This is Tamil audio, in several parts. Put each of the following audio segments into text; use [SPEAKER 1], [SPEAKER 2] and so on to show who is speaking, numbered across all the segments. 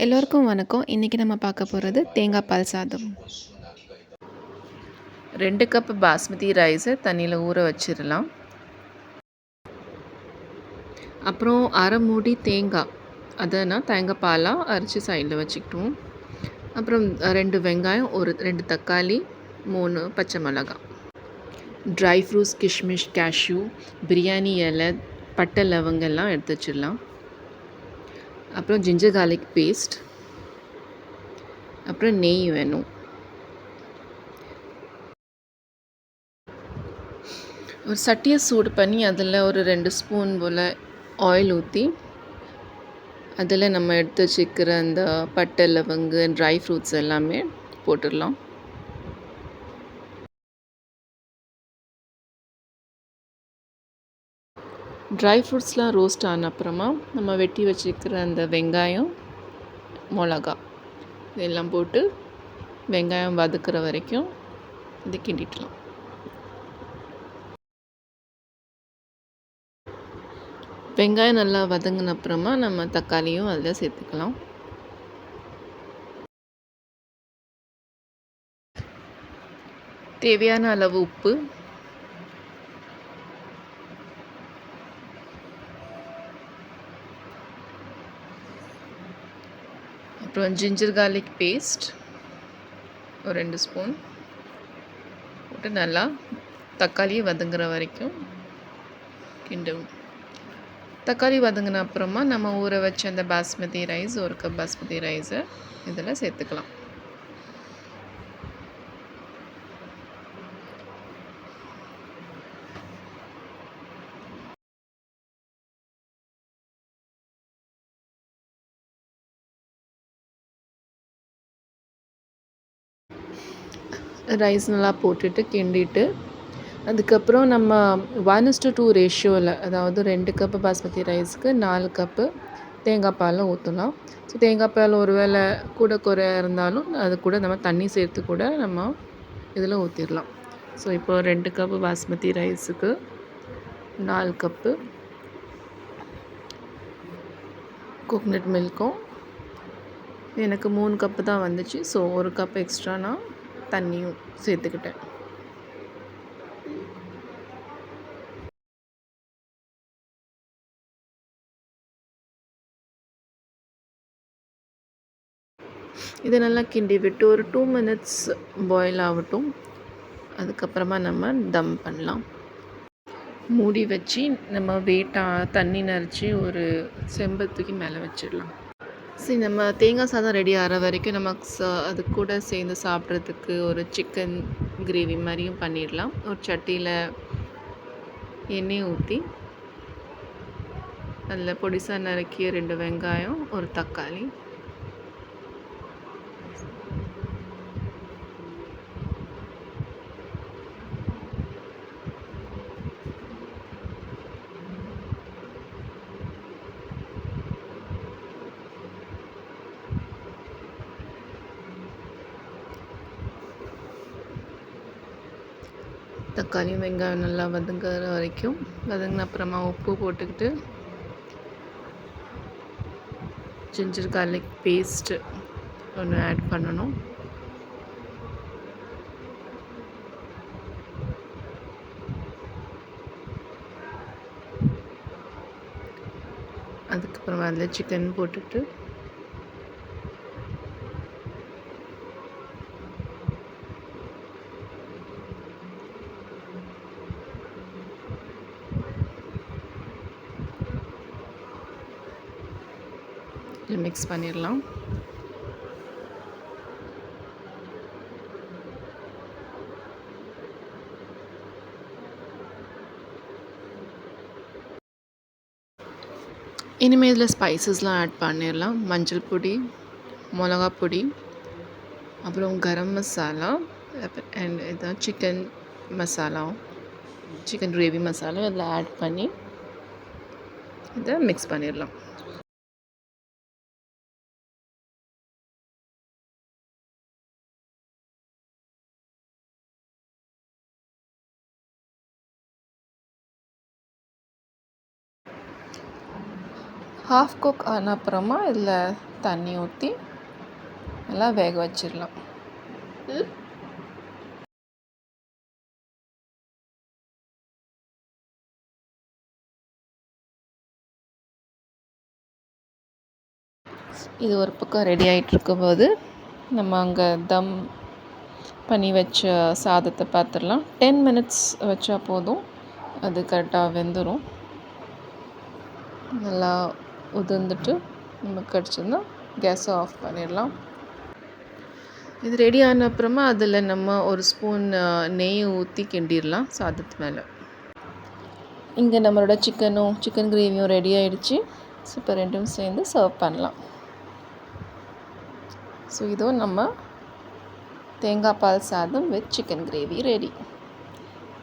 [SPEAKER 1] எல்லோருக்கும் வணக்கம். இன்றைக்கி நம்ம பார்க்க போகிறது தேங்காய் பால் சாதம். 2 கப் பாஸ்மதி ரைஸை தண்ணியில் ஊற வச்சிடலாம். அப்புறம் அரை மூடி தேங்காய், அதை நான் தேங்காய் பாலாக அரைச்சி சைடில் வச்சுக்கிட்டோம். அப்புறம் 2 வெங்காயம், 2 தக்காளி, 3 பச்சை மிளகாய், dry fruits, kishmish, cashew, biryani இலை, பட்டை, லவங்கெல்லாம் எடுத்து வச்சிடலாம். அப்புறம் ஜிஞ்சர் கார்லிக் பேஸ்ட், அப்புறம் நெய் வேணும். ஒரு சட்டியை சூடு பண்ணி அதில் ஒரு 2 ஸ்பூன் போல் ஆயில் ஊற்றி அதில் நம்ம எடுத்து வச்சுக்கிற அந்த பட்டை, லவங்கு, ட்ரை ஃப்ரூட்ஸ் எல்லாமே போட்டுடலாம். ட்ரை ஃப்ரூட்ஸ்லாம் ரோஸ்ட் ஆன அப்புறமா நம்ம வெட்டி வச்சுக்கிற அந்த வெங்காயம், மிளகா இதெல்லாம் போட்டு வெங்காயம் வதக்குற வரைக்கும் இது கிண்டிடலாம். வெங்காயம் நல்லா வதங்கின அப்புறமா நம்ம தக்காளியும் அதில் சேர்த்துக்கலாம். தேவையான அளவு உப்பு, அப்புறம் ஜிஞ்சர் கார்லிக் பேஸ்ட் ஒரு 2 ஸ்பூன் போட்டு நல்லா தக்காளி வதங்குற வரைக்கும் கிண்டவும். தக்காளி வதங்கின அப்புறமா நம்ம ஊற வச்ச அந்த பாஸ்மதி ரைஸ், 1 கப் பாஸ்மதி ரைஸை இதில் சேர்த்துக்கலாம். ரைஸ் நல்லா போட்டுட்டு கிண்டிட்டு அதுக்கப்புறம் நம்ம 1:2 ரேஷியோவில், அதாவது 2 கப்பு பாஸ்மதி ரைஸுக்கு 4 கப்பு தேங்காய் பால் ஊற்றலாம். ஸோ தேங்காய் பால் ஒரு வேளை கூட குறையா இருந்தாலும் அது கூட நம்ம தண்ணி சேர்த்து கூட நம்ம இதில் ஊற்றிடலாம். ஸோ இப்போ 2 கப்பு பாஸ்மதி ரைஸுக்கு 4 கப்பு கோகனட் மில்க்கும், எனக்கு 3 கப்பு தான் வந்துச்சு. ஸோ 1 கப் எக்ஸ்ட்ரா நான் தண்ணியும் சேர்த்துக்கிட்டேன். இதை நல்லா கிண்டி விட்டு ஒரு 2 மினிட்ஸ் பாயில் ஆகட்டும். அதுக்கப்புறமா நம்ம தம் பண்ணலாம். மூடி வச்சு நம்ம தண்ணி நிறச்சி ஒரு செம்பத்துக்கு மேலே வச்சிடலாம். சரி, நம்ம தேங்காய் சாதம் ரெடி ஆகிற வரைக்கும் நமக்கு அது கூட சேர்ந்து சாப்பிட்றதுக்கு ஒரு சிக்கன் கிரேவி மாதிரியும் பண்ணிடலாம். ஒரு சட்டியில் எண்ணெய் ஊற்றி அதில் பொடிசாக நறுக்கிய 2 வெங்காயம், ஒரு தக்காளி, தக்காளியும் வெங்காயம் நல்லா வதங்குற வரைக்கும் வதங்கின அப்புறமா உப்பு போட்டுக்கிட்டு ஜிஞ்சர் கார்லிக் பேஸ்ட்டு ஒன்று ஆட் பண்ணணும். அதுக்கப்புறமா அதில் சிக்கன் போட்டுட்டு மிக்ஸ் பண்ணிடலாம். இனிமேல் இதில் ஸ்பைசஸ்லாம் ஆட் பண்ணிடலாம். மஞ்சள் பொடி, மிளகா பொடி, அப்புறம் கரம் மசாலா, அண்ட் இதான் chicken masala, chicken gravy masala இதில் ஆட் பண்ணி இதை மிக்ஸ் பண்ணிடலாம். ஹாஃப் குக் ஆன அப்புறமா இதில் தண்ணி ஊற்றி நல்லா வேக வச்சிடலாம். இது ஒரு பக்கம் ரெடி ஆகிட்டுருக்கும்போது நம்ம அங்கே தம் பண்ணி வச்ச சாதத்தை பார்த்துடலாம். 10 மினிட்ஸ் வச்சா போதும், அது கரெக்டாக வெந்துடும். நல்லா உதிர்ந்துட்டு நமக்கு கிடச்சிருந்தா கேஸை ஆஃப் பண்ணிடலாம். இது ரெடி ஆன அப்புறமா அதில் நம்ம ஒரு ஸ்பூன் நெய் ஊற்றி கிண்டிடலாம் சாதத்து மேலே. இங்கே நம்மளோட சிக்கன் கிரேவியும் ரெடி ஆகிடுச்சு. ஸோ இப்போ ரெண்டும் சேர்ந்து சர்வ் பண்ணலாம். ஸோ இதோ நம்ம தேங்காய் பால் சாதம் வித் சிக்கன் கிரேவி ரெடி.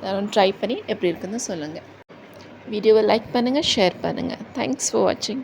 [SPEAKER 1] யாரும் ட்ரை பண்ணி எப்படி இருக்குன்னு சொல்லுங்கள். வீடியோவை லைக் பண்ணுங்கள், ஷேர் பண்ணுங்கள். தேங்க்ஸ் ஃபார் வாட்சிங்.